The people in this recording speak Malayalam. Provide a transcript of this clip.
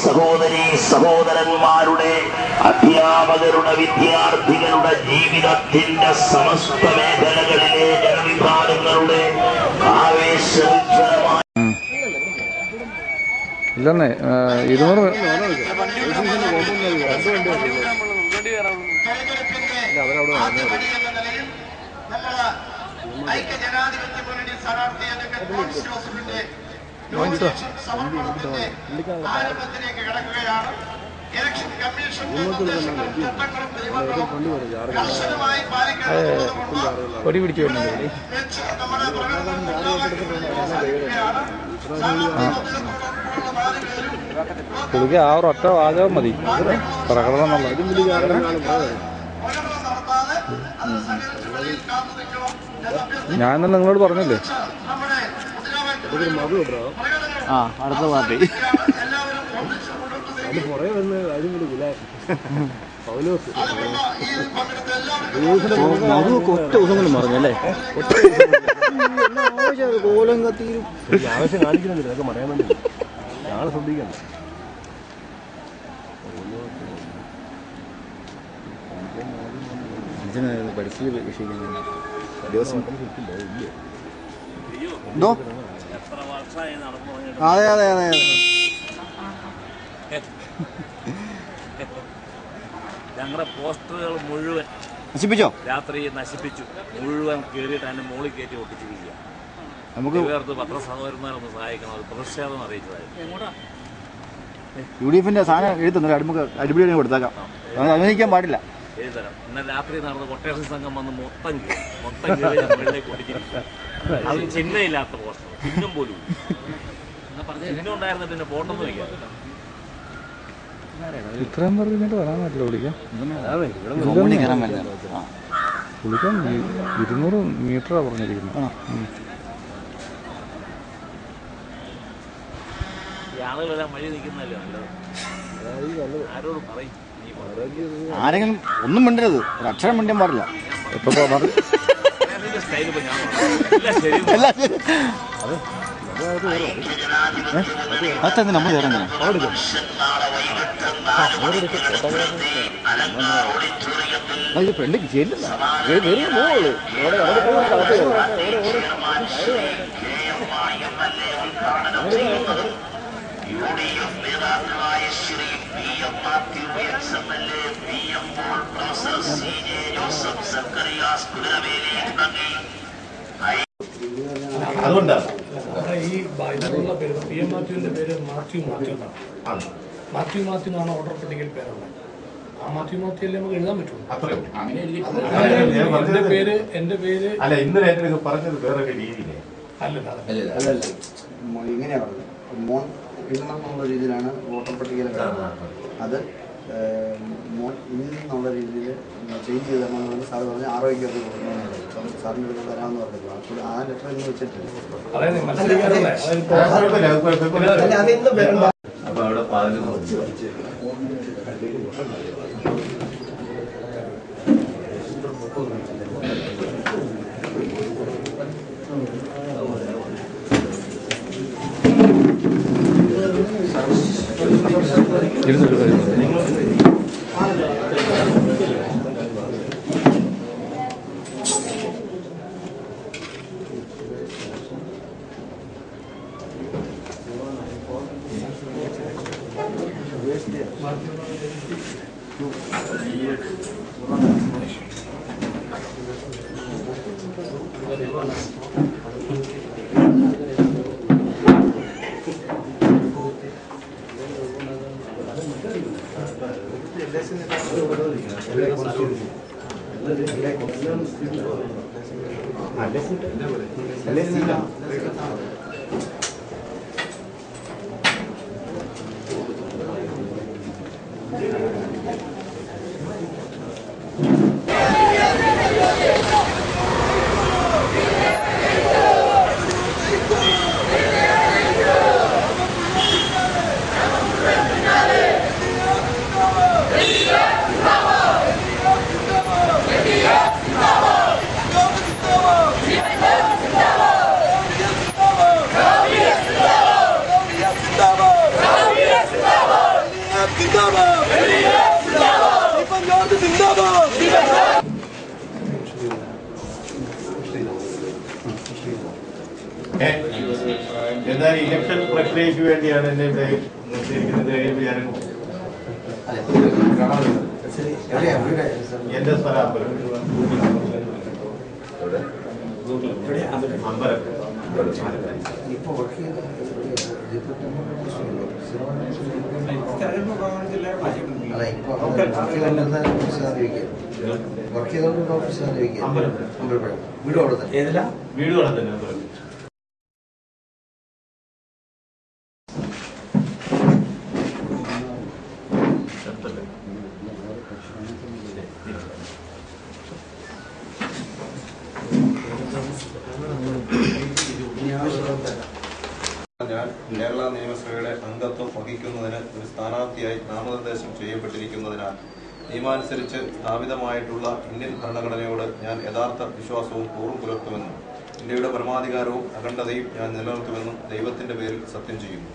സഹോദരീ സഹോദരന്മാരുടെ അധ്യാപകരുടെ വിദ്യാർത്ഥികളുടെ ജീവിതത്തിന്റെ സമസ്ത മേഖലകളിലെ ജനവിഭാഗങ്ങളുടെ ആവേശോജ്വലമായ ഇല്ലെന്നേ 200 ഐക്യജനാധിപത്യ മുന്നണി സ്ഥാനാർത്ഥിയെ ആരംഭത്തിലേക്ക് കടക്കുകയാണ്. ഇലക്ഷൻ കമ്മീഷൻ നിർദ്ദേശങ്ങളും ചട്ടങ്ങളും നിയമങ്ങളും കർശനമായി പാലിക്കണം. നമ്മുടെ പുള്ളിക്ക് ആ ഒരൊറ്റ വാചകം മതി പ്രകടനം എന്നുള്ളത്. ഞാൻ തന്നെ നിങ്ങളോട് പറഞ്ഞില്ലേ അടുത്ത പാർട്ടി ഒറ്റ ദിവസങ്ങളും പറഞ്ഞല്ലേ കോലം കത്തിയും ആവശ്യം കാണിക്കുന്നില്ല. ഇതൊക്കെ പറയാൻ വേണ്ടി ഞങ്ങൾ ശ്രദ്ധിക്കണം. പഠിച്ചില്ല ദിവസം എന്തോ അതെ അതെ അതെ അതെ ഞങ്ങളുടെ പോസ്റ്ററുകൾ മുഴുവൻ നശിപ്പിച്ചോ? രാത്രി നശിപ്പിച്ചു. മുഴുവൻ കയറിയിട്ട് അതിന്റെ മുകളിൽ കയറ്റി ഒട്ടിച്ചിരിക്കുക. നമുക്ക് വേർത്ത് പത്രസഹോദരന്മാരൊന്ന് സഹായിക്കണം. അത് പ്രതിഷേധം അറിയിച്ചതായിരുന്നു. UDF സാധനം എഴുതുന്നില്ല. അടിപൊളി കൊടുത്തേക്കാം. അനുവദിക്കാൻ പാടില്ല. എഴുതരാം. ഇന്നലെ രാത്രി നടന്ന കൊട്ടേഷൻ സംഘം വന്ന് മൊത്തം കയറി മുകളിലേക്ക് ഒട്ടിച്ചിരിക്കുക. അത് ചിഹ്നമില്ലാത്ത പോസ്റ്റർ, ചിഹ്നം പോലും ചിഹ്നം ഉണ്ടായിരുന്ന പിന്നെ ഫോട്ടൊന്നും വയ്ക്കാം. ഇത്രയും പറഞ്ഞിട്ട് വരാൻ പറ്റില്ല. വിളിക്കാൻ 200 മീറ്ററാണ് പറഞ്ഞിരിക്കുന്നത്. ഈ ആളുകളെല്ലാം വഴി നിൽക്കുന്നതല്ലേ നല്ലത്. ആരോട് പറയും? ആരെങ്കിലും ഒന്നും മിണ്ടരുത്. ഒരു അക്ഷരം മിണ്ടാൻ പാടില്ല. അതെന്താ നമ്മൾ കയറുന്ന ഫ്രണ്ടിക്ക് ചെല്ലില്ല. മോള് അതുകൊണ്ടാണ് ഈ ഇതിനുള്ള പേര് PM മാത്യുവിന്റെ പേര് മാത്യു എന്നാണ്. മാത്യു എന്നാണ് ഓർഡർ പട്ടികയിൽ പേരുള്ളത്. ആ മാത്യു അല്ലേ നമുക്ക് എഴുതാൻ പറ്റുള്ളൂ. എന്റെ പേര് അല്ല. ഇന്നലെ പറഞ്ഞത് വേറെ രീതിയിലേ അല്ലല്ല ഇങ്ങനെയാ പറഞ്ഞത്. മോൻ ഇന്നെന്നുള്ള രീതിയിലാണ് വോട്ടർ പട്ടികയിൽ അത് മോൻ ഇന്നെന്നുള്ള രീതിയിൽ ചേഞ്ച് ചെയ്ത് തരണമെന്ന് സാറ് പറഞ്ഞ് ROയ്ക്ക് അത് കൊടുക്കണമെന്ന് സാറിൻ്റെ അടുത്ത് തരാമെന്ന് പറഞ്ഞില്ല. അപ്പോൾ ആ ലെറ്റർ ഇന്ന് വെച്ചിട്ടില്ല. അപ്പൊ അവിടെ 11 Come on! എന്തായാലും ഇലക്ഷൻ പ്രക്രിയയ്ക്ക് വേണ്ടിയാണ് എന്നെ ഇവിടെ നിർത്തിയിരിക്കുന്നത്. കഴിയുമ്പോൾ ഞാൻ എന്റെ സ്ഥലം അമ്പലം. ഇപ്പോൾ വർക്ക് ചെയ്യുന്ന അല്ല ഇപ്പോൾ വർക്ക് ചെയ്തോണ്ട് ഓഫീസിൽ അമ്പലപ്പുഴ വീട് അവിടെ തന്നെ. വീട് അവിടെ തന്നെ അമ്പലം. ഞാൻ കേരള നിയമസഭയുടെ അംഗത്വം വഹിക്കുന്നതിന് ഒരു സ്ഥാനാർത്ഥിയായി നാമനിർദ്ദേശം ചെയ്യപ്പെട്ടിരിക്കുന്നതിനാൽ നിയമാനുസരിച്ച് സ്ഥാപിതമായിട്ടുള്ള ഇന്ത്യൻ ഭരണഘടനയോട് ഞാൻ യഥാർത്ഥ വിശ്വാസവും കൂറും പുലർത്തുമെന്നും ഇന്ത്യയുടെ പരമാധികാരവും അഖണ്ഡതയും ഞാൻ നിലനിർത്തുമെന്നും ദൈവത്തിന്റെ പേരിൽ സത്യം ചെയ്യുന്നു.